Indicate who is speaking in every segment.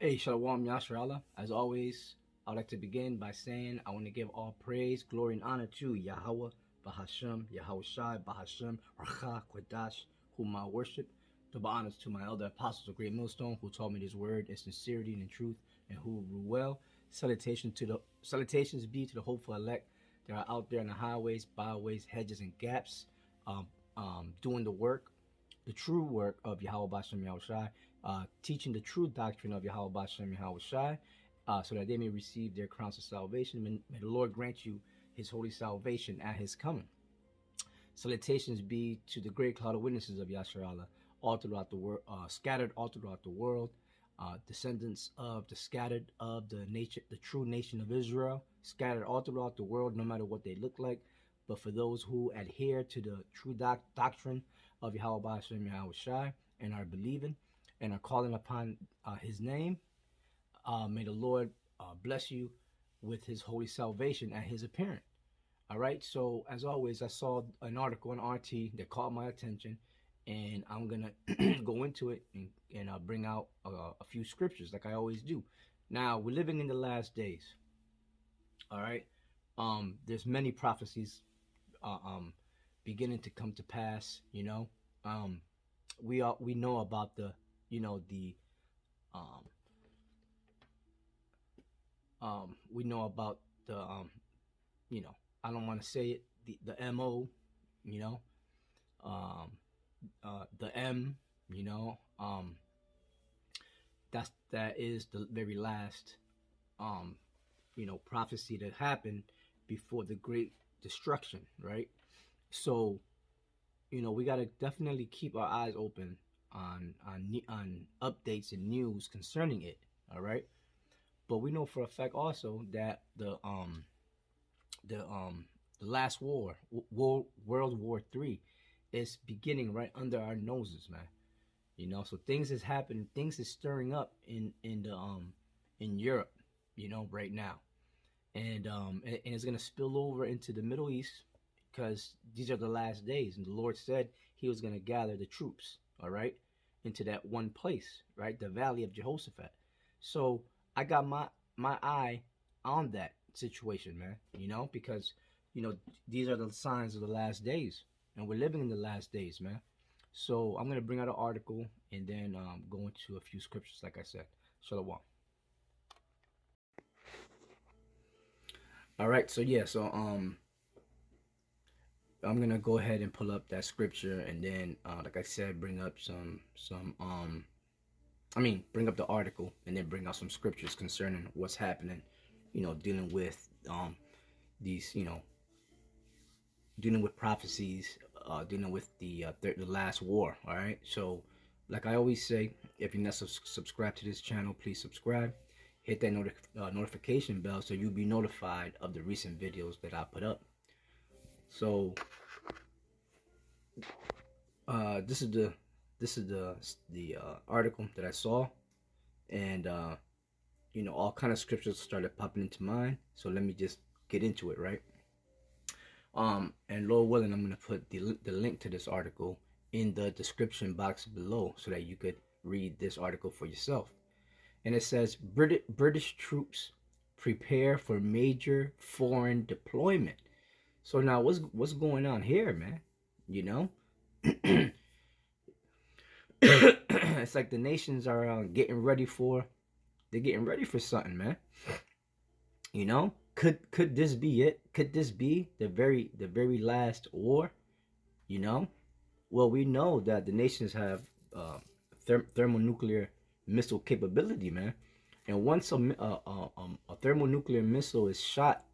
Speaker 1: Hey, Shalom Yasharallah. As always, I'd like to begin by saying I want to give all praise, glory, and honor to Yahweh, Bahashem, Yahweh Shai, Bahashem, Racha, Kwadash, whom I worship. Double honors to my elder apostles of Great Millstone, who taught me this word in sincerity and in truth, and who rule well. Salutations be to the hopeful elect that are out there in the highways, byways, hedges, and gaps, doing the true work of Yahweh Bashem Yahweh Shai, teaching the true doctrine of Yahweh Bashem Yahweh Shai, so that they may receive their crowns of salvation. May the Lord grant you his holy salvation at his coming. Salutations be to the great cloud of witnesses of Yasharallah, all throughout the world, scattered all throughout the world, descendants of the scattered of the true nation of Israel, scattered all throughout the world, no matter what they look like. But for those who adhere to the true doctrine of Yahweh Ba'ashem Yahweh Shai and are believing and are calling upon his name, may the Lord bless you with his holy salvation at his appearance. All right. So as always, I saw an article on RT that caught my attention, and I'm gonna go into it and bring out a few scriptures like I always do. Now we're living in the last days. All right. There's many prophecies beginning to come to pass. We know about the we know about the I don't want to say it, the MO, the M, that is the very last prophecy that happened before the great destruction, right? So we got to definitely keep our eyes open on updates and news concerning it. All right, but we know for a fact also that the last World War III is beginning right under our noses, man. So things is happening, things is stirring up in Europe, right now, and it's gonna spill over into the Middle East, because these are the last days, and the Lord said he was gonna gather the troops, all right, into that one place, right, the Valley of Jehoshaphat. So I got my eye on that situation, man, because these are the signs of the last days, and we're living in the last days, man. So I'm gonna bring out an article and then go into a few scriptures, like I said. Shalom. All right, so yeah, so I'm gonna go ahead and pull up that scripture, and then like I said, bring up bring up the article, and then bring out some scriptures concerning what's happening, dealing with these, dealing with prophecies, dealing with the last war. All right. So, like I always say, if you're not subscribed to this channel, please subscribe. Hit that notification bell so you'll be notified of the recent videos that I put up. So, this is the article that I saw, and all kind of scriptures started popping into mind. So let me just get into it, right? And Lord willing, I'm gonna put the link to this article in the description box below so that you could read this article for yourself. And it says British troops prepare for major foreign deployment. So now what's going on here, man? It's like the nations are getting ready for something, man. Could this be it? Could this be the very last war? Well, we know that the nations have thermonuclear missile capability, man. And once a thermonuclear missile is shot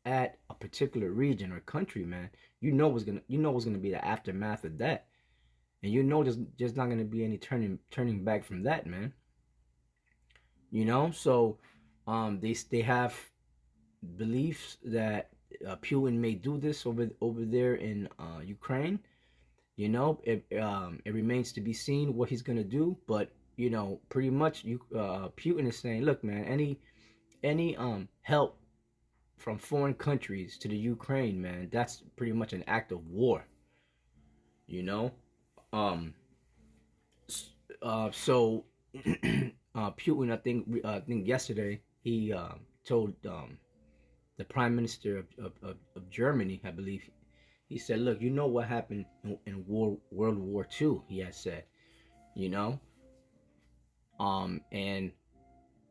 Speaker 1: at a particular region or country, man, you know what's gonna be the aftermath of that, and there's just not gonna be any turning back from that, man. So they have beliefs that Putin may do this over there in Ukraine. It remains to be seen what he's gonna do, but pretty much Putin is saying, look, man, any help from foreign countries to the Ukraine, man, that's pretty much an act of war. So Putin, I think yesterday he told the Prime Minister of Germany, I believe, he said, "Look, you know what happened in World War II." He has said, you know, and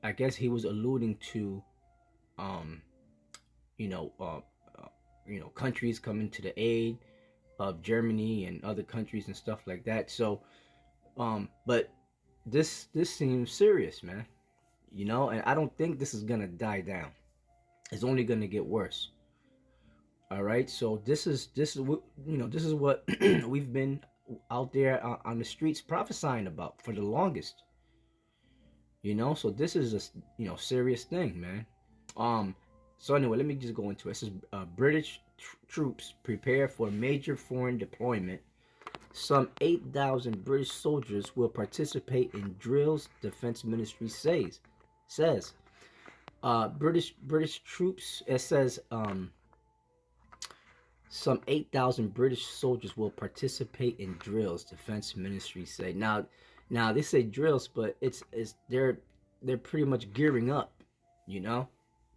Speaker 1: I guess he was alluding to, um, you know, uh, countries coming to the aid of Germany and other countries and stuff like that. So, but this seems serious, man. And I don't think this is gonna die down. It's only gonna get worse. All right. So this is what we've been out there on the streets prophesying about for the longest. So this is a serious thing, man. Um. So anyway, let me just go into it. It says British troops prepare for major foreign deployment. Some 8,000 British soldiers will participate in drills, Defense Ministry says. British troops. It says some 8,000 British soldiers will participate in drills, Defense Ministry say. Now they say drills, but it's they're pretty much gearing up. You know,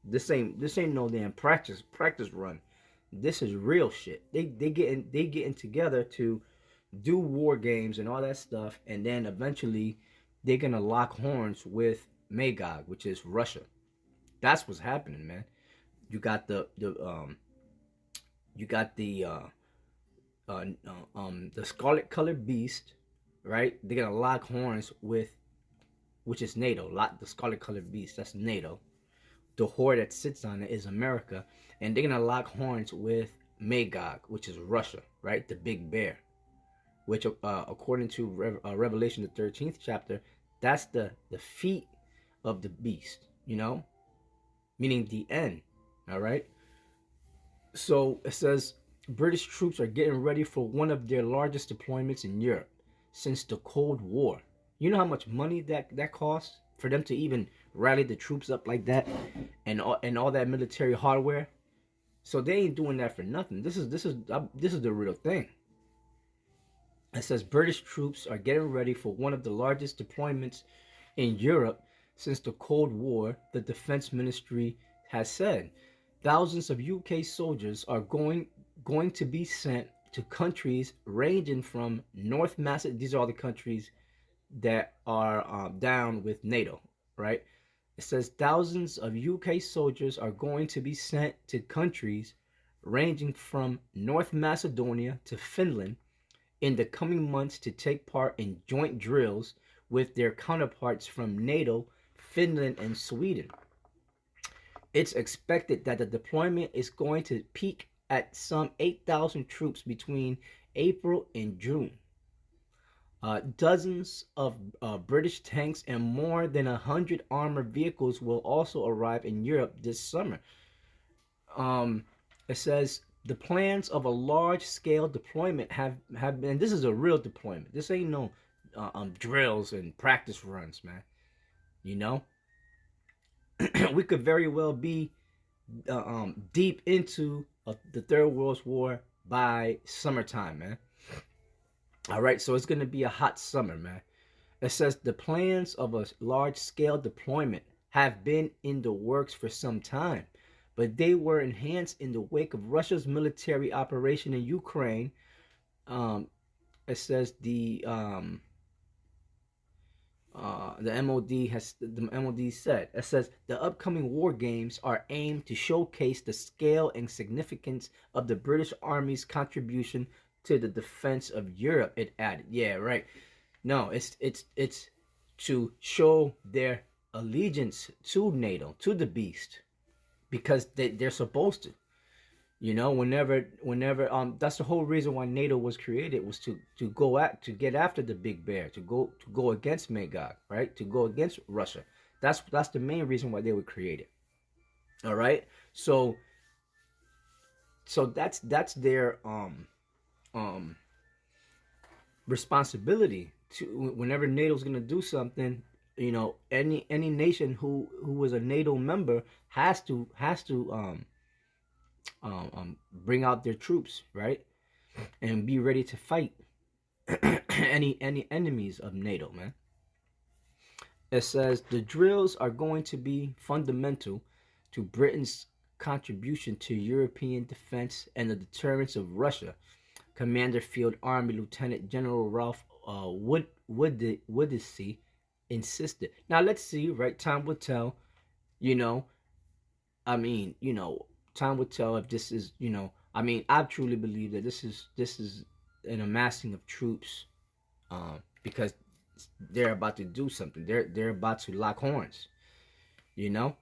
Speaker 1: this ain't no damn practice run. This is real shit. They getting together to do war games and all that stuff, and then eventually they're gonna lock horns with Magog, which is Russia. That's what's happening, man. You got the scarlet colored beast, right? They're gonna lock horns with, which is NATO. The scarlet colored beast, that's NATO. The whore that sits on it is America, and they're gonna lock horns with Magog, which is Russia, right? The big bear, which according to Revelation, the 13th chapter, that's the feet of the beast, meaning the end. All right. So it says British troops are getting ready for one of their largest deployments in Europe since the Cold War. You know how much money that costs for them to even rally the troops up like that, and all that military hardware. So they ain't doing that for nothing. This is the real thing. It says British troops are getting ready for one of the largest deployments in Europe since the Cold War, the Defense Ministry has said. Thousands of UK soldiers are going to be sent to countries ranging from North Macedonia. These are all the countries that are down with NATO, right? It says thousands of UK soldiers are going to be sent to countries ranging from North Macedonia to Finland in the coming months to take part in joint drills with their counterparts from NATO, Finland, and Sweden. It's expected that the deployment is going to peak at some 8,000 troops between April and June. Dozens of British tanks and more than 100 armored vehicles will also arrive in Europe this summer. It says the plans of a large-scale deployment have been. This is a real deployment. This ain't no drills and practice runs, man. We could very well be deep into the Third World War by summertime, man. All right, so it's going to be a hot summer, man. It says the plans of a large-scale deployment have been in the works for some time, but they were enhanced in the wake of Russia's military operation in Ukraine. It says the MOD said. It says the upcoming war games are aimed to showcase the scale and significance of the British Army's contribution to the defense of Europe. It added, yeah, right. No, it's to show their allegiance to NATO, to the beast, because they're supposed to. Whenever that's the whole reason why NATO was created, was to get after the big bear, to go against Magog, right? To go against Russia. That's the main reason why they were created. All right? So that's their responsibility to, whenever NATO's going to do something, any nation who was a NATO member has to bring out their troops, right, and be ready to fight any enemies of NATO, man. It says the drills are going to be fundamental to Britain's contribution to European defense and the deterrence of Russia. Commander Field Army Lieutenant General Ralph Woodisee insisted. Now let's see, right? Time will tell. You know, I mean, time will tell if this is, I mean, I truly believe that this is an amassing of troops, because they're about to do something. They're about to lock horns, you know,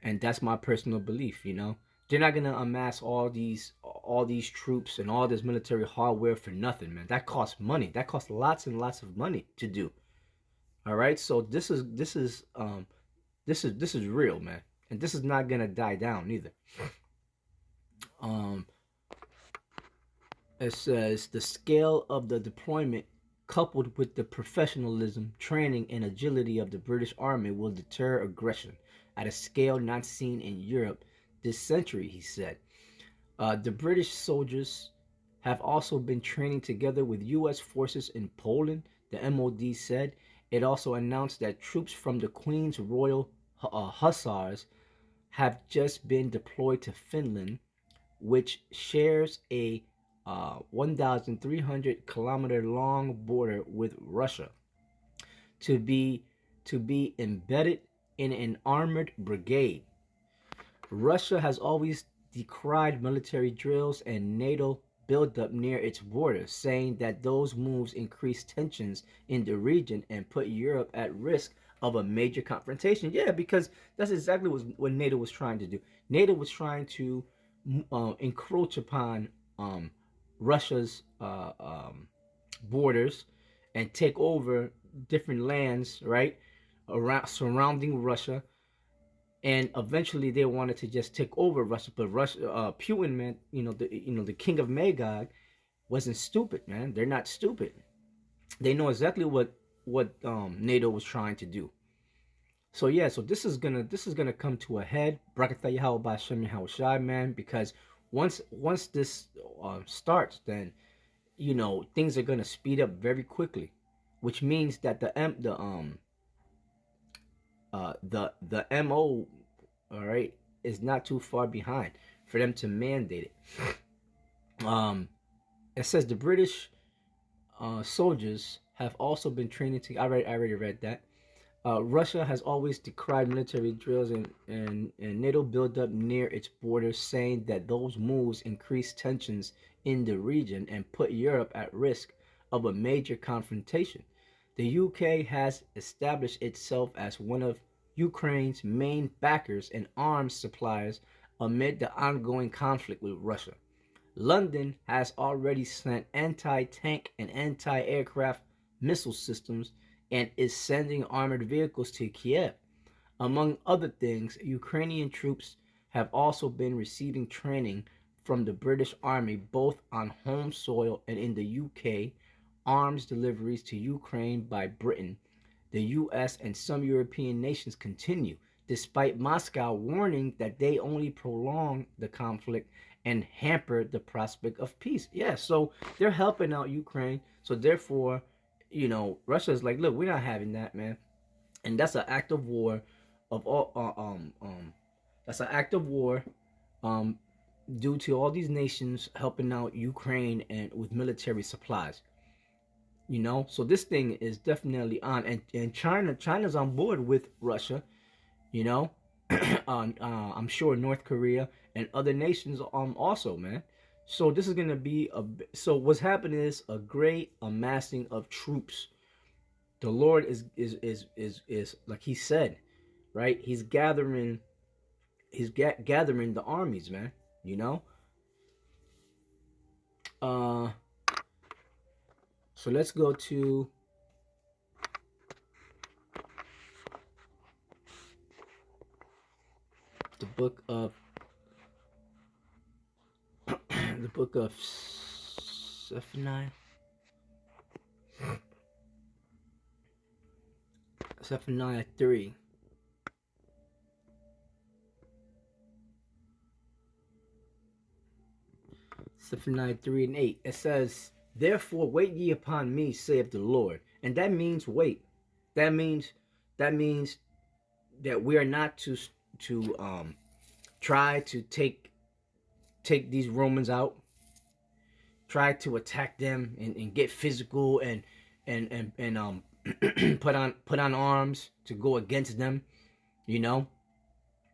Speaker 1: and that's my personal belief. They're not gonna amass all these troops and all this military hardware for nothing, man. That costs money. That costs lots and lots of money to do. All right, so this is real, man, and this is not gonna die down either. Um, it says the scale of the deployment, coupled with the professionalism, training, and agility of the British Army, will deter aggression at a scale not seen in Europe this century, he said. The British soldiers have also been training together with U.S. forces in Poland, the MOD said. It also announced that troops from the Queen's Royal Hussars have just been deployed to Finland, which shares a 1,300-kilometer long border with Russia, to be embedded in an armored brigade. Russia has always decried military drills and NATO buildup near its borders, saying that those moves increase tensions in the region and put Europe at risk of a major confrontation. Yeah, because that's exactly what NATO was trying to do. NATO was trying to encroach upon Russia's borders and take over different lands, right, around surrounding Russia, and eventually they wanted to just take over Russia. But Russia, Putin, man, the king of Magog, wasn't stupid, man. They're not stupid. They know exactly what NATO was trying to do. So yeah, so this is gonna come to a head. Brakatha Yahweh Bashem Yahweh, man, because once this starts, then things are gonna speed up very quickly, which means that the MO, all right, is not too far behind for them to mandate it. It says the British soldiers have also been training to. I already read that. Russia has always decried military drills and NATO buildup near its borders, saying that those moves increase tensions in the region and put Europe at risk of a major confrontation. The UK has established itself as one of Ukraine's main backers and arms suppliers amid the ongoing conflict with Russia. London has already sent anti-tank and anti-aircraft missile systems and is sending armored vehicles to Kiev. Among other things, Ukrainian troops have also been receiving training from the British Army both on home soil and in the UK. Arms deliveries to Ukraine by Britain, the US, and some European nations continue, despite Moscow warning that they only prolong the conflict and hamper the prospect of peace. Yeah, so they're helping out Ukraine. So therefore, Russia's like, look, we're not having that, man. And that's an act of war of all that's an act of war um due to all these nations helping out Ukraine and with military supplies. So this thing is definitely on, and China's on board with Russia, you know. I'm sure North Korea and other nations also, man. So this is gonna be so what's happening is a great amassing of troops. The Lord is like he said, right? He's gathering the armies, man. You know. So let's go to the book of the book of Zephaniah. Zephaniah 3. Zephaniah 3 and 8. It says, "Therefore wait ye upon me, saith the Lord." And that means wait. That means that means that we are not to try to take these Romans out, try to attack them and get physical and put on arms to go against them, you know,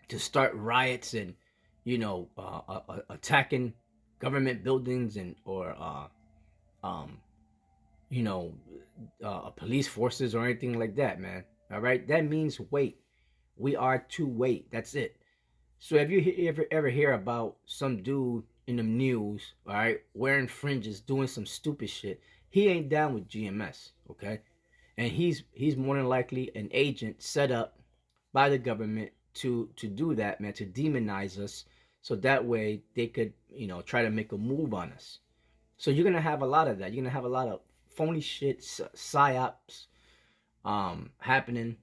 Speaker 1: to start riots and attacking government buildings and or um you know police forces or anything like that, man. All right, that means wait. We are to wait. That's it. So if you ever hear about some dude in the news, all right, wearing fringes, doing some stupid shit, he ain't down with GMS, okay? And he's more than likely an agent set up by the government to do that, man, to demonize us, so that way they could try to make a move on us. So you're gonna have a lot of that. You're gonna have a lot of phony shit, psyops, happening,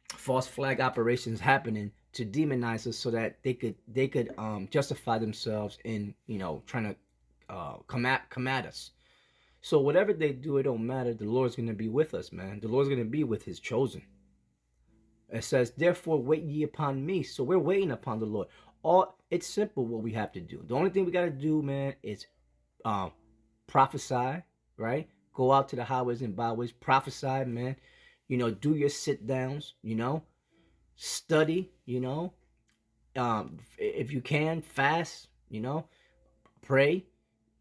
Speaker 1: false flag operations happening to demonize us, so that they could justify themselves in trying to come at us. So whatever they do, it don't matter. The Lord's gonna be with us, man. The Lord's gonna be with His chosen. It says, "Therefore wait ye upon me." So we're waiting upon the Lord. All it's simple what we have to do. The only thing we gotta do, man, is prophesy, right? Go out to the highways and byways, prophesy, man. Do your sit downs, study, if you can, fast, pray,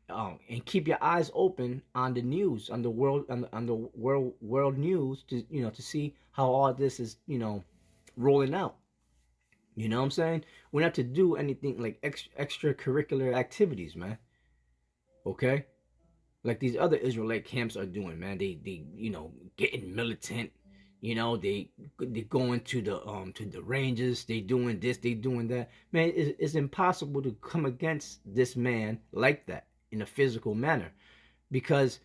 Speaker 1: and keep your eyes open on the news, on the world, on the world news, to see how all this is, rolling out. You know what I'm saying? We don't have to do anything like extracurricular activities, man. Okay, like these other Israelite camps are doing, man. They getting militant. They going to the ranges. They doing this. They doing that. Man, it's impossible to come against this man like that in a physical manner, because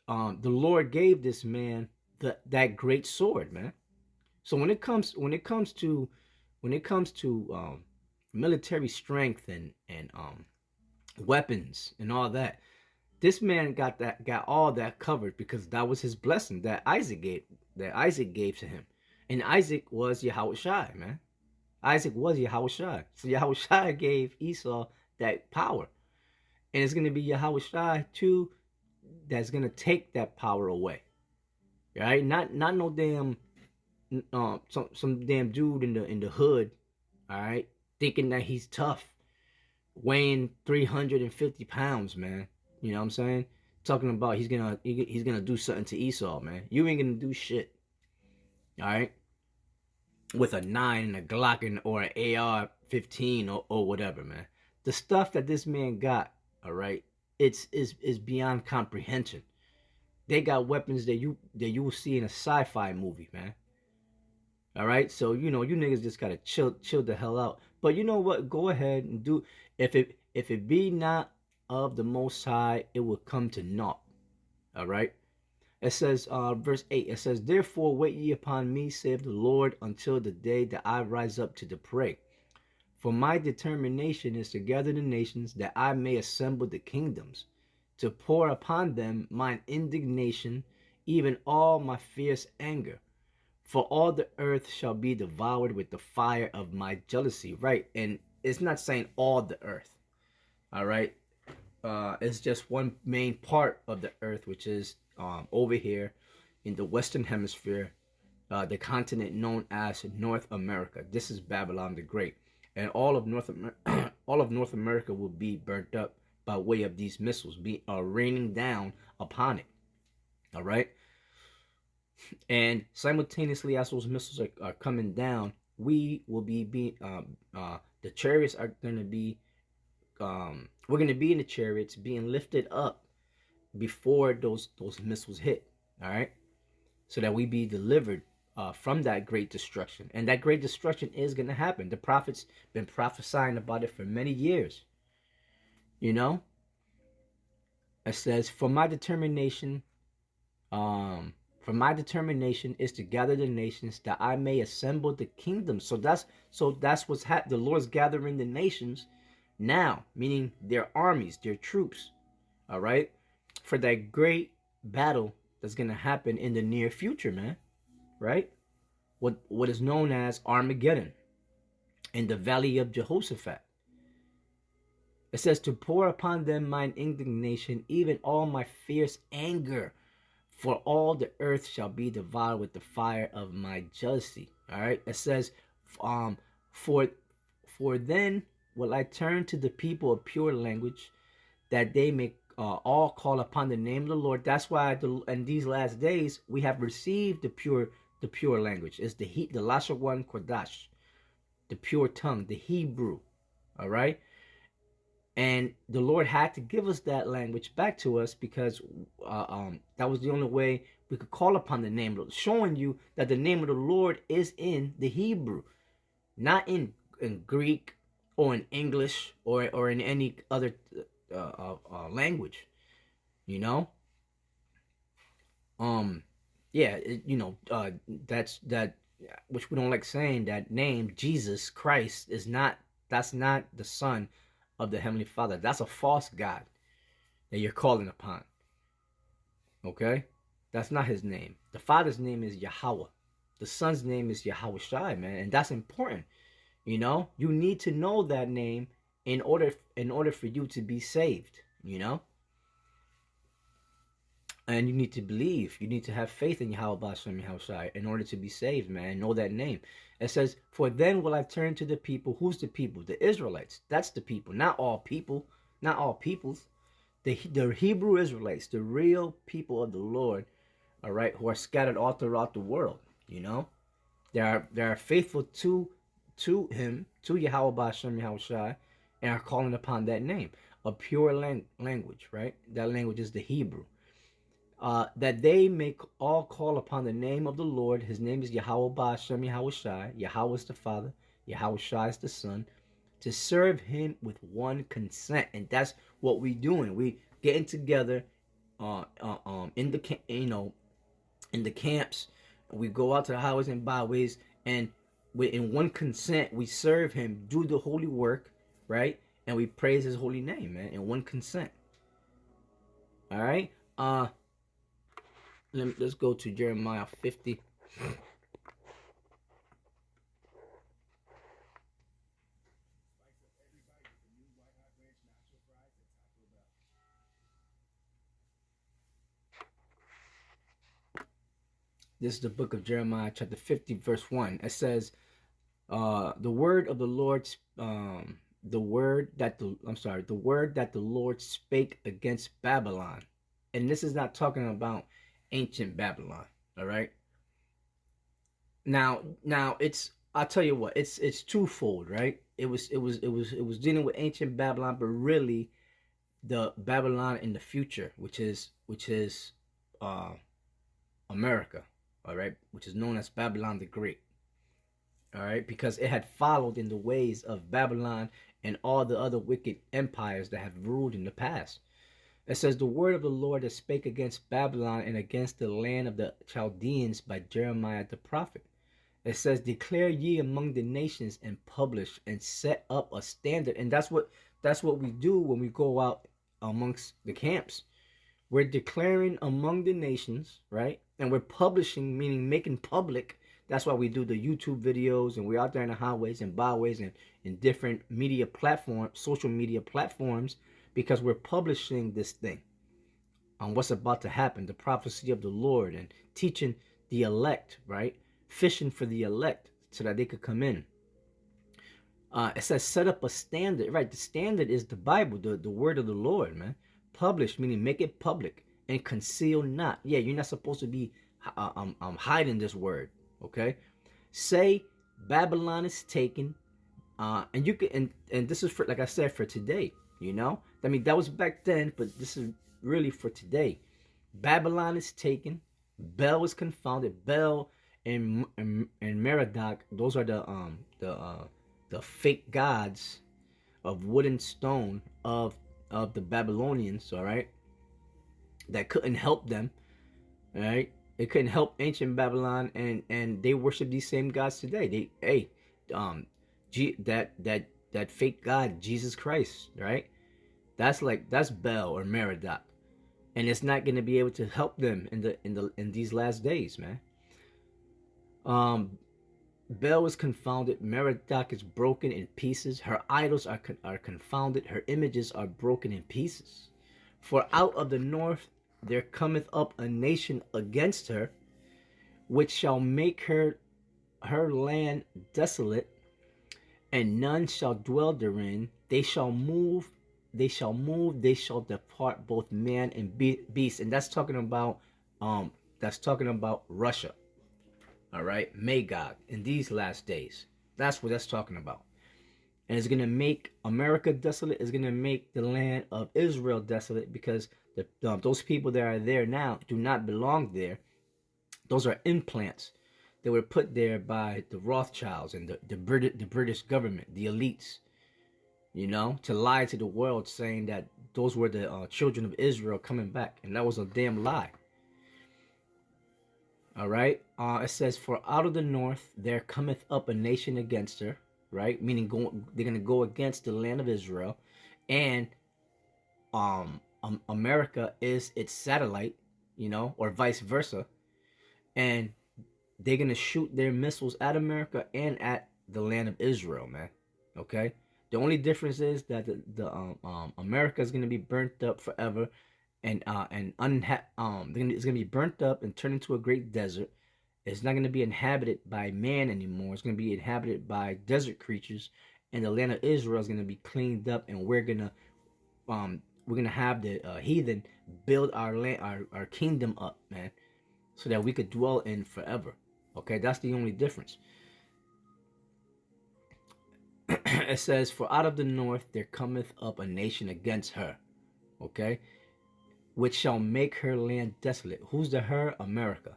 Speaker 1: the Lord gave this man that great sword, man. So when it comes to military strength and weapons and all that, this man got all that covered, because that was his blessing that Isaac gave to him. And Isaac was Yahushai, man. Isaac was Yahushai. So Yahushai gave Esau that power. And it's gonna be Yahushai too that's gonna take that power away. Right? Not no damn some damn dude in the hood, all right, thinking that he's tough, weighing 350 pounds, man. You know what I'm saying? Talking about he's gonna do something to Esau, man. You ain't gonna do shit. All right, with a 9 and a Glock or an AR-15 or whatever, man. The stuff that this man got, all right, it's beyond comprehension. They got weapons that you will see in a sci-fi movie, man. All right, so you niggas just gotta chill the hell out. But you know what? Go ahead and do. If it be not of the Most High, it will come to naught. All right. It says, verse 8. It says, "Therefore wait ye upon me, saith the Lord, until the day that I rise up to the prey. For my determination is to gather the nations, that I may assemble the kingdoms, to pour upon them mine indignation, even all my fierce anger. For all the earth shall be devoured with the fire of my jealousy." Right? And it's not saying all the earth. All right? It's just one main part of the earth, which is over here in the Western Hemisphere, the continent known as North America. This is Babylon the Great. And all of North America will be burnt up by way of these missiles raining down upon it. All right? And simultaneously, as those missiles are coming down, we will be the chariots are going to be we're going to be in the chariots being lifted up before those missiles hit. All right, so that we be delivered from that great destruction. And that great destruction is going to happen. The prophets been prophesying about it for many years. It says, "For my determination is to gather the nations, that I may assemble the kingdoms." So that's what's happening. The Lord's gathering the nations now, meaning their armies, their troops. All right, for that great battle that's gonna happen in the near future, man. right? What is known as Armageddon in the valley of Jehoshaphat. It says, to pour upon them mine indignation, even all my fierce anger, for all the earth shall be devoured with the fire of my jealousy. All right. It says, for then will I turn to the people of pure language, that they may all call upon the name of the Lord. That's why in these last days we have received the pure language. It's the Lashawan Kodash, the pure tongue, the Hebrew. All right. And the Lord had to give us that language back to us, because that was the only way we could call upon the name of the Lord, showing you that the name of the Lord is in the Hebrew, not in Greek or in English or in any other language. You know, yeah, that's that, which we don't like saying, that name Jesus Christ is not, that's not the Son of the Heavenly Father. That's a false God that you're calling upon. Okay? That's not his name. The Father's name is Yahweh. The Son's name is Yahweh Shai, man. And that's important. You know? You need to know that name in order for you to be saved. You know? And you need to believe. You need to have faith in Yahweh Bashem Yahweh Shai in order to be saved, man. Know that name. It says, for then will I turn to the people. Who's the people? The Israelites. That's the people. Not all people. Not all peoples. The Hebrew Israelites. The real people of the Lord. All right. Who are scattered all throughout the world. You know. They are faithful to him. To Yahweh Bashem Yahweh Shai. And are calling upon that name. A pure language. Right. That language is the Hebrew. That they may all call upon the name of the Lord. His name is Yahweh Ba'Shem Yahweh Shai. Yahweh is the Father. Yahweh Shai is the Son. To serve him with one consent. And that's what we doing. We getting together in the in the camps. We go out to the highways and byways, and in one consent we serve him, do the holy work, right? And we praise his holy name, man, in one consent. All right? Let's go to Jeremiah 50. This is the book of Jeremiah, chapter 50, verse 1. It says, the word of the Lord, the word that the Lord spake against Babylon. And this is not talking about ancient Babylon, all right? Now it's, I'll tell you what, it's twofold, right? It was dealing with ancient Babylon, but really the Babylon in the future, which is America, all right, which is known as Babylon the Great, all right, because it had followed in the ways of Babylon and all the other wicked empires that have ruled in the past. It says, the word of the Lord that spake against Babylon and against the land of the Chaldeans by Jeremiah the prophet. It says, declare ye among the nations and publish and set up a standard. And that's what we do when we go out amongst the camps. We're declaring among the nations, right? And we're publishing, meaning making public. That's why we do the YouTube videos, and we're out there in the highways and byways and in different media platforms, social media platforms, because we're publishing this thing on what's about to happen, the prophecy of the Lord, and teaching the elect, right? Fishing for the elect so that they could come in. It says set up a standard, right? The standard is the Bible, the word of the Lord, man. Publish, meaning make it public, and conceal not. Yeah, you're not supposed to be hiding this word, okay? Say Babylon is taken, and you can, and this is for, like I said, for today, you know? I mean, that was back then, but this is really for today. Babylon is taken, Bel is confounded. Bel and Merodach, those are the fake gods of wood and stone of the Babylonians, all right, that couldn't help them, all right? It couldn't help ancient Babylon, and they worship these same gods today. That fake god Jesus Christ, right? That's Bel or Merodach, and it's not going to be able to help them in these last days, man. Um, Bel is confounded. Merodach is broken in pieces. Her idols are confounded. Her images are broken in pieces. For out of the north there cometh up a nation against her, which shall make her land desolate, and none shall dwell therein. They shall move, they shall depart, both man and beast. And that's talking about Russia. All right, Magog in these last days. That's what that's talking about. And it's gonna make America desolate. It's gonna make the land of Israel desolate, because those people that are there now do not belong there. Those are implants that were put there by the Rothschilds and the British government, the elites, to lie to the world, saying that those were the children of Israel coming back. And that was a damn lie. All right. It says, for out of the north there cometh up a nation against her, right? Meaning they're going to go against the land of Israel. And America is its satellite, or vice versa. And they're going to shoot their missiles at America and at the land of Israel, man. Okay? The only difference is that the America is going to be burnt up forever, and it's going to be burnt up and turned into a great desert. It's not going to be inhabited by man anymore. It's going to be inhabited by desert creatures, and the land of Israel is going to be cleaned up, and we're going to have the heathen build our land, our kingdom up, man, so that we could dwell in forever. Okay, that's the only difference. It says, for out of the north there cometh up a nation against her, okay, which shall make her land desolate. Who's the her? America.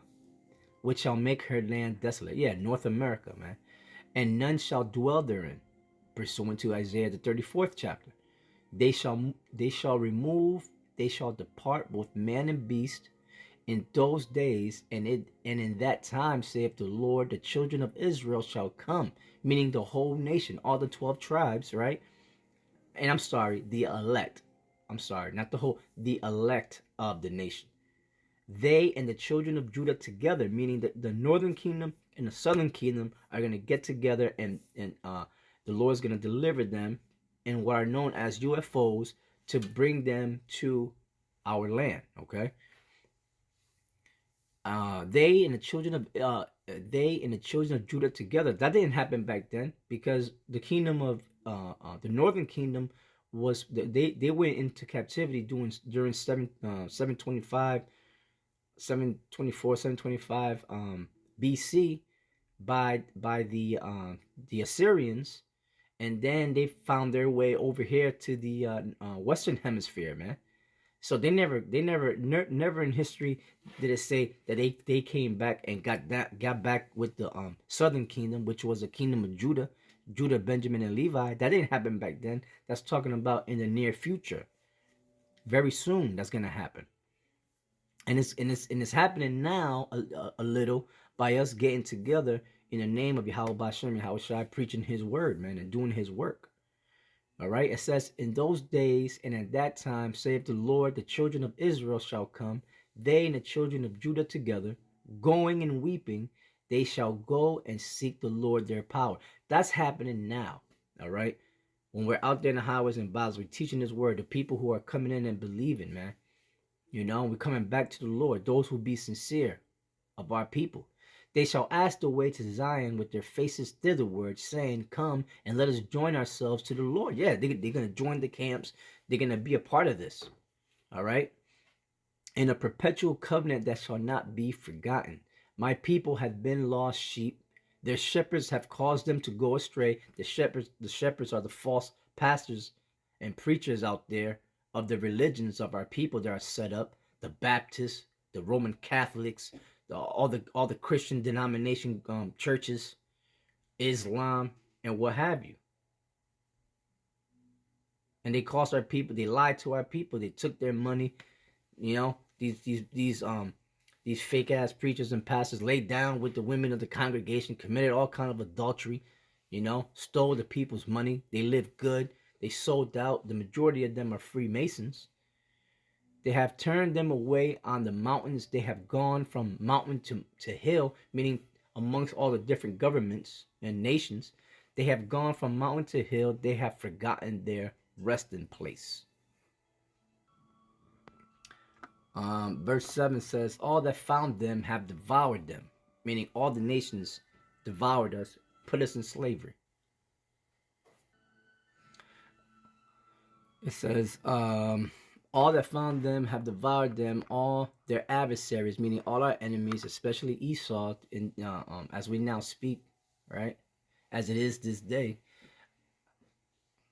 Speaker 1: Which shall make her land desolate. Yeah, North America, man. And none shall dwell therein, pursuant to Isaiah the 34th chapter. They shall remove, they shall depart, both man and beast, in those days, and in that time, saith the Lord, the children of Israel shall come, meaning the whole nation, all the 12 tribes, right? And I'm sorry, the elect. I'm sorry, not the whole, the elect of the nation. They and the children of Judah together, meaning that the northern kingdom and the southern kingdom are going to get together, and the Lord is going to deliver them in what are known as UFOs to bring them to our land, okay? They and the children of Judah together. That didn't happen back then, because the kingdom of the northern kingdom was they went into captivity during 725 BC by the Assyrians, and then they found their way over here to the Western Hemisphere, man. So they never in history did it say that they came back and got back with the southern kingdom, which was the kingdom of Judah, Benjamin, and Levi. That didn't happen back then. That's talking about in the near future. Very soon that's gonna happen. And it's happening now a little by us getting together in the name of Yahweh Bashem, Yahweh Shai, preaching his word, man, and doing his work. All right, it says, in those days and at that time, saith the Lord, the children of Israel shall come, they and the children of Judah together, going and weeping, they shall go and seek the Lord their power. That's happening now. All right, when we're out there in the highways and byways, we're teaching this word, the people who are coming in and believing, man. We're coming back to the Lord, those who be sincere of our people. They shall ask the way to Zion with their faces thitherward, saying, come and let us join ourselves to the Lord. Yeah, they're going to join the camps. They're going to be a part of this. All right? In a perpetual covenant that shall not be forgotten. My people have been lost sheep. Their shepherds have caused them to go astray. The shepherds are the false pastors and preachers out there of the religions of our people that are set up. The Baptists, the Roman Catholics, all the Christian denomination churches, Islam, and what have you. And they cost our people. They lied to our people. They took their money. These fake ass preachers and pastors laid down with the women of the congregation, committed all kind of adultery. Stole the people's money. They lived good. They sold out. The majority of them are Freemasons. They have turned them away on the mountains. They have gone from mountain to hill, meaning amongst all the different governments and nations. They have gone from mountain to hill. They have forgotten their resting place. Verse 7 says, all that found them have devoured them, meaning all the nations devoured us, put us in slavery. It says, all that found them have devoured them, all their adversaries, meaning all our enemies, especially Esau, as we now speak, right? As it is this day.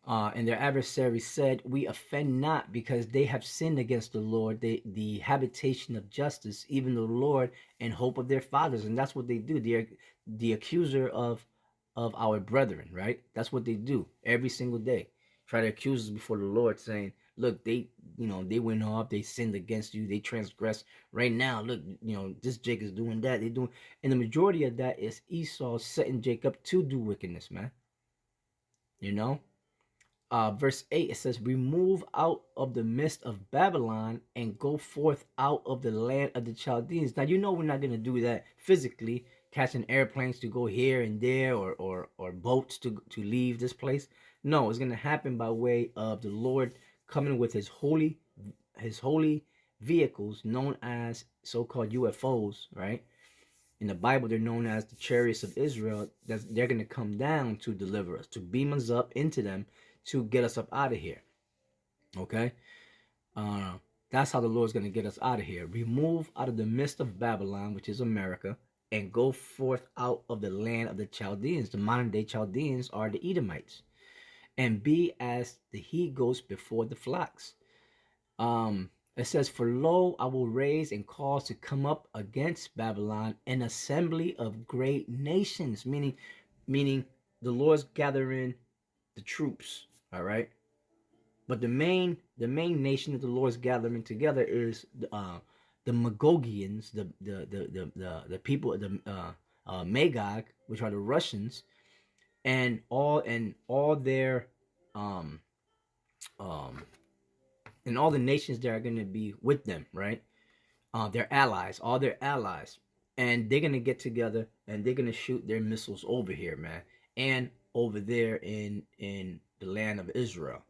Speaker 1: And their adversaries said, we offend not, because they have sinned against the Lord, the habitation of justice, even the Lord, and hope of their fathers. And that's what they do. They're the accuser of our brethren, right? That's what they do every single day. Try to accuse us before the Lord, saying, look, they went off, they sinned against you, they transgressed. Right now, look, this Jacob is doing that, they doing, and the majority of that is Esau setting Jacob to do wickedness, man. Verse 8, it says, remove out of the midst of Babylon and go forth out of the land of the Chaldeans. Now, we're not going to do that physically, catching airplanes to go here and there, or boats to leave this place. No, it's going to happen by way of the Lord coming with his holy vehicles, known as so-called UFOs, right? In the Bible, they're known as the chariots of Israel. They're going to come down to deliver us, to beam us up into them, to get us up out of here. Okay? That's how the Lord's going to get us out of here. Remove out of the midst of Babylon, which is America, and go forth out of the land of the Chaldeans. The modern day Chaldeans are the Edomites. And be as the he-goats before the flocks. It says, for lo, I will raise and cause to come up against Babylon an assembly of great nations. Meaning the Lord's gathering the troops. All right, but the main nation that the Lord's gathering together is the Magogians, the people of the Magog, which are the Russians, and all their and all the nations that are going to be with them, right? Their allies, all their allies, and they're going to get together and they're going to shoot their missiles over here, man, and over there in the land of Israel.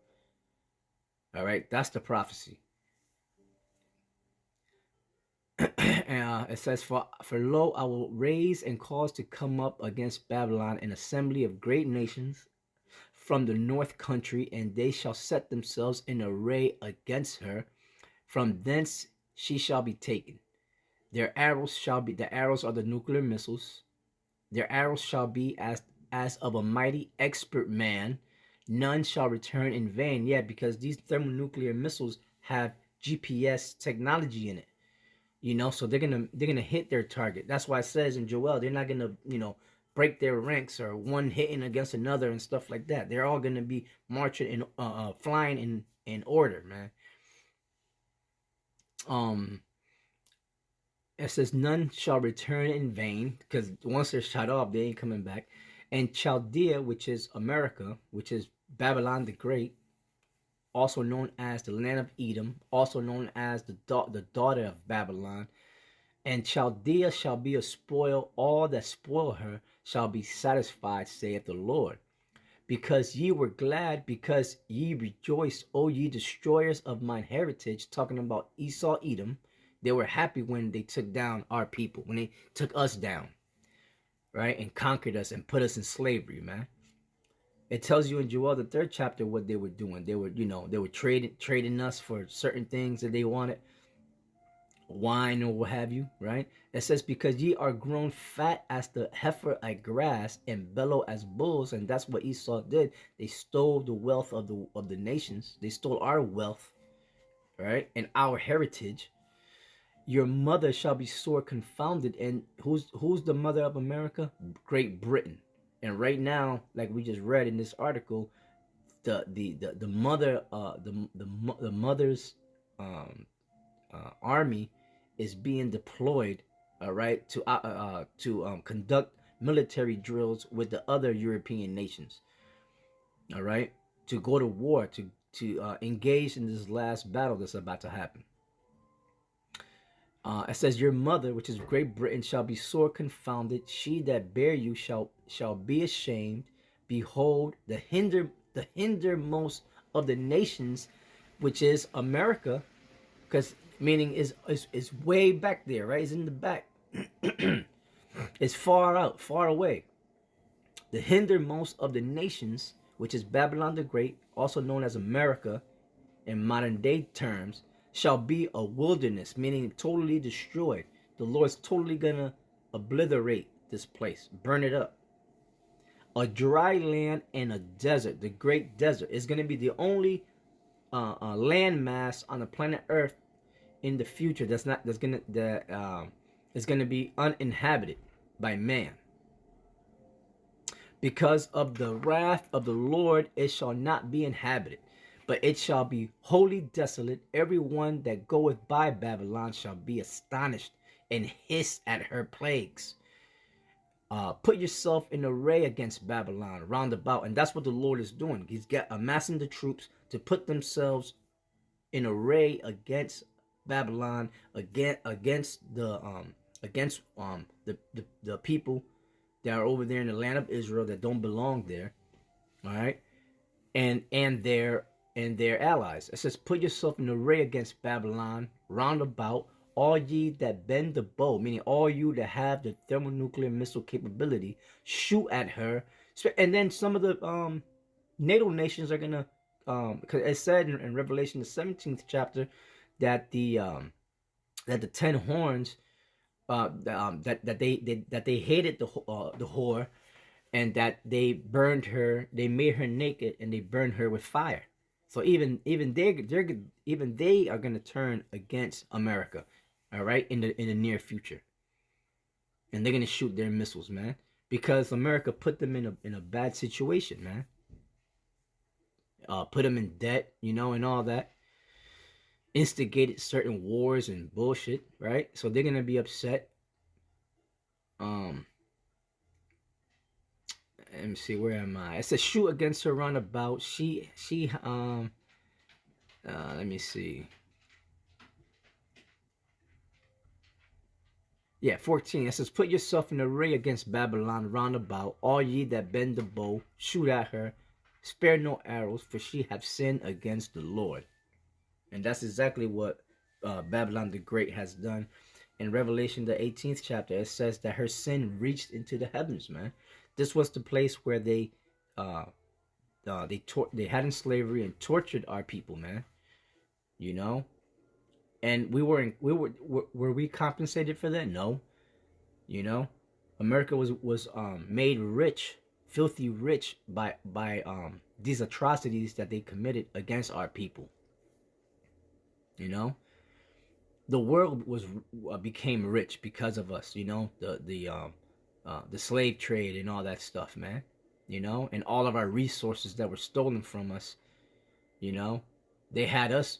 Speaker 1: All right, that's the prophecy. It says, for lo, I will raise and cause to come up against Babylon an assembly of great nations from the north country, and they shall set themselves in array against her. From thence she shall be taken. Their arrows shall be, the arrows are the nuclear missiles. Their arrows shall be as of a mighty expert man. None shall return in vain. Yeah, because these thermonuclear missiles have GPS technology in it. So they're gonna hit their target. That's why it says in Joel, they're not gonna, break their ranks or one hitting against another and stuff like that. They're all gonna be marching and flying in order, man. It says none shall return in vain, because once they're shot off, they ain't coming back. And Chaldea, which is America, which is Babylon the Great, also known as the land of Edom, also known as the daughter of Babylon. And Chaldea shall be a spoil. All that spoil her shall be satisfied, saith the Lord. Because ye were glad, because ye rejoiced, O ye destroyers of mine heritage. Talking about Esau, Edom. They were happy when they took down our people, when they took us down, right? And conquered us and put us in slavery, man. It tells you in Joel the 3rd chapter what they were doing. They were, they were trading us for certain things that they wanted, wine or what have you, right? It says, because ye are grown fat as the heifer at grass and bellow as bulls. And that's what Esau did. They stole the wealth of the nations. They stole our wealth, right? And our heritage. Your mother shall be sore confounded. And who's the mother of America? Great Britain. And right now, like we just read in this article, the mother the mother's army is being deployed, all right, to conduct military drills with the other European nations, all right, to go to war, to engage in this last battle that's about to happen. It says, "Your mother, which is Great Britain, shall be sore confounded. She that bare you shall be ashamed. Behold, the hindermost of the nations, which is America, because meaning is way back there, right? It's in the back. It's far out, far away. The hindermost of the nations, which is Babylon the Great, also known as America in modern day terms, shall be a wilderness, meaning totally destroyed. The Lord's totally gonna obliterate this place, burn it up. A dry land and a desert, the great desert, is gonna be the only land mass on the planet Earth in the future that is gonna be uninhabited by man. Because of the wrath of the Lord, it shall not be inhabited, but it shall be wholly desolate. Every one that goeth by Babylon shall be astonished and hiss at her plagues. Put yourself in array against Babylon round about, and that's what the Lord is doing. He's amassing the troops to put themselves in array against Babylon, against the people that are over there in the land of Israel that don't belong there, all right, and their allies. It says, "Put yourself in array against Babylon round about, all ye that bend the bow," meaning all you that have the thermonuclear missile capability, shoot at her. And then some of the NATO nations are gonna, because it said in Revelation the 17th chapter that the 10 horns, that they hated the whore, and that they burned her, they made her naked, and they burned her with fire. So even they are gonna turn against America, all right, in the near future, and they're gonna shoot their missiles, man, because America put them in a bad situation, man. Put them in debt, and all that. Instigated certain wars and bullshit, right? So they're gonna be upset. Let me see, where am I? It says, "Shoot against her round about." Let me see. Yeah, 14. It says, "Put yourself in array against Babylon round about, all ye that bend the bow, shoot at her, spare no arrows, for she hath sinned against the Lord." And that's exactly what Babylon the Great has done. In Revelation the 18th chapter, it says that her sin reached into the heavens, man. This was the place where they had in slavery and tortured our people, man. And were we compensated for that? No. America was made rich, filthy rich by these atrocities that they committed against our people. The world became rich because of us. The slave trade and all that stuff, man. And all of our resources that were stolen from us. They had us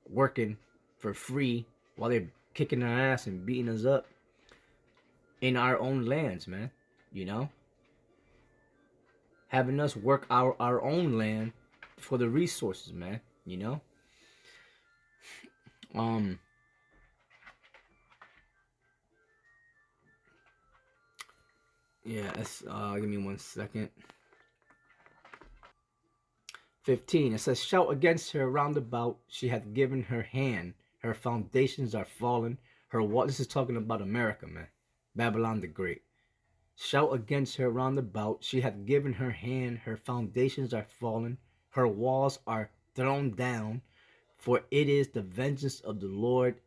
Speaker 1: working for free while they're kicking our ass and beating us up in our own lands, man. Having us work our own land for the resources, man. Yeah, give me 1 second. 15. It says, "Shout against her round about, she hath given her hand, her foundations are fallen, her wall." This is talking about America, man. Babylon the Great. "Shout against her round about, she hath given her hand, her foundations are fallen, her walls are thrown down, for it is the vengeance of the Lord.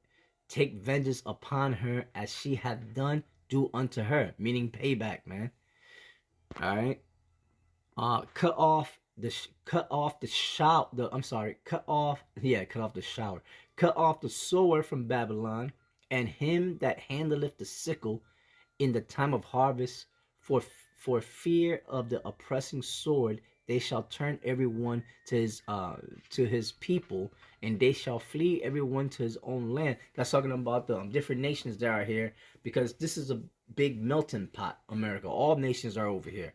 Speaker 1: Take vengeance upon her as she hath done, do unto her," meaning payback, man. All right. Cut off the shower. Cut off the sower from Babylon, and him that handleth the sickle in the time of harvest, for fear of the oppressing sword. They shall turn everyone to his people, and they shall flee everyone to his own land. That's talking about the different nations that are here, because this is a big melting pot, America. All nations are over here,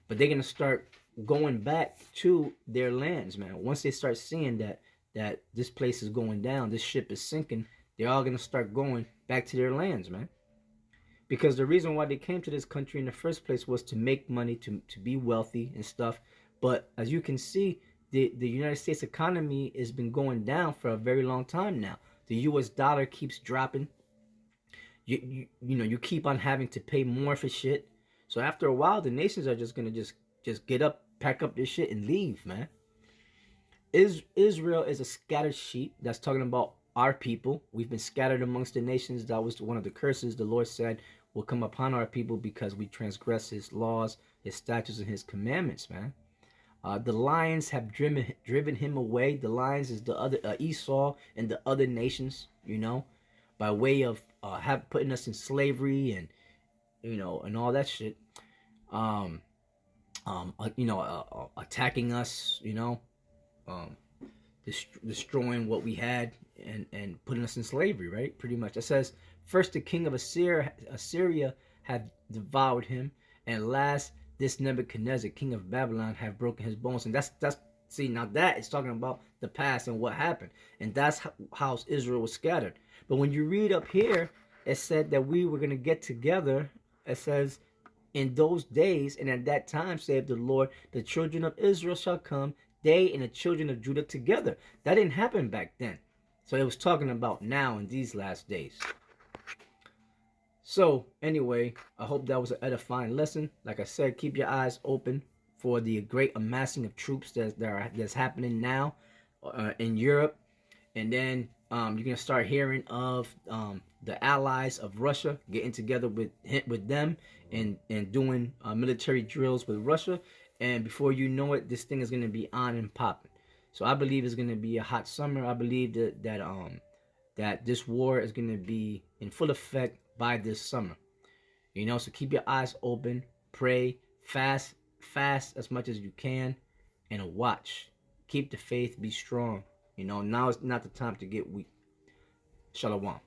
Speaker 1: but they're gonna start going back to their lands, man. Once they start seeing that this place is going down, this ship is sinking, they're all gonna start going back to their lands, man. Because the reason why they came to this country in the first place was to make money, to be wealthy and stuff. But as you can see, the United States economy has been going down for a very long time now. The US dollar keeps dropping. You keep on having to pay more for shit. So after a while, the nations are just gonna just get up, pack up their shit, and leave, man. Israel is a scattered sheep. That's talking about our people. We've been scattered amongst the nations. That was one of the curses the Lord said will come upon our people because we transgress His laws, His statutes, and His commandments, man. The lions have driven him away. The lions is the other Esau and the other nations, by way of putting us in slavery and and all that shit. Attacking us, destroying what we had and putting us in slavery, right? Pretty much. It says, first the king of Assyria had devoured him, and last this Nebuchadnezzar, king of Babylon, have broken his bones. And that's see, now that is talking about the past and what happened. And that's how Israel was scattered. But when you read up here, it said that we were going to get together. It says, in those days and at that time, saith the Lord, the children of Israel shall come, they and the children of Judah together. That didn't happen back then. So it was talking about now in these last days. So anyway, I hope that was an edifying lesson. Like I said, keep your eyes open for the great amassing of troops that's happening now in Europe. And then you're going to start hearing of the allies of Russia getting together with them and doing military drills with Russia. And before you know it, this thing is going to be on and popping. So I believe it's going to be a hot summer. I believe that this war is going to be in full effect by this summer. So keep your eyes open, pray, fast as much as you can, and watch. Keep the faith, be strong. Now is not the time to get weak. Shalom.